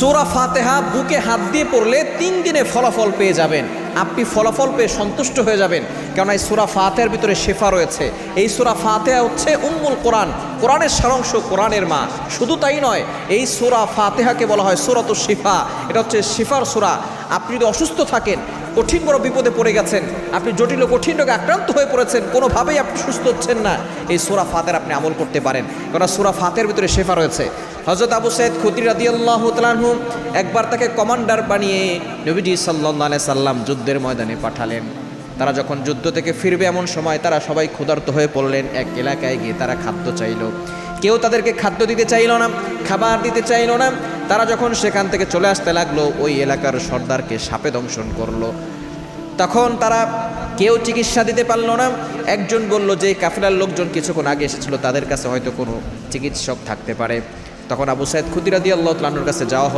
সূরা ফাতিহা বুকে হাত দিয়ে পড়লে 3 দিনে ফলাফল পেয়ে যাবেন। আপনি ফলাফল পেয়ে সন্তুষ্ট হয়ে যাবেন, কেননা এই সূরা ফাতিহার ভিতরে শেফা রয়েছে। এই সূরা ফাতিহা হচ্ছে উম্মুল কোরআন, কোরআনের সারাংশ, কোরআনের মা। শুধু তাই নয়, এই সূরা ফাতিহাকে বলা হয় সূরাতুশ শিফা। এটা হচ্ছে শিফার সূরা। আপনি যদি অসুস্থ থাকেন, কঠিন বড় বিপদে পড়ে গেছেন, আপনি জটিল কঠিন রোগে আক্রান্ত হয়ে পড়েছেন, কোনোভাবেই আপনি সুস্থ হচ্ছেন না, এই সূরা ফাতিহার আপনি আমল করতে পারেন, কারণ সূরা ফাতিহার ভিতরে শেফা রয়েছে। হযরত আবু সাঈদ খুদরি রাদিয়াল্লাহু তাআলা আনহু একবার তাকে কমান্ডার বানিয়ে নবীজি সাল্লাল্লাহু আলাইহি সাল্লাম যুদ্ধের ময়দানে পাঠালেন। তারা যখন যুদ্ধ থেকে ফিরবে এমন সময় তারা সবাই ক্ষুধার্ত হয়ে পড়লেন। এক এলাকায় গিয়ে তারা খাদ্য চাইল, কেউ তাদেরকে খাদ্য দিতে চাইল না, খাবার দিতে চাইল না। তারা যখন সেখান থেকে চলে আসতে লাগলো, ওই এলাকার সর্দারকে সাপে দংশন করলো। তখন তারা কেউ চিকিৎসা দিতে পারলো না। একজন বলল যে কাফেলার লোকজন কিছুক্ষণ আগে এসেছিল, তাদের কাছে হয়তো কোনো চিকিৎসক থাকতে পারে। তখন আবু সাঈদ খুদরি রাদিয়াল্লাহু তাআলা আনহুর কাছে যাওয়া হলো।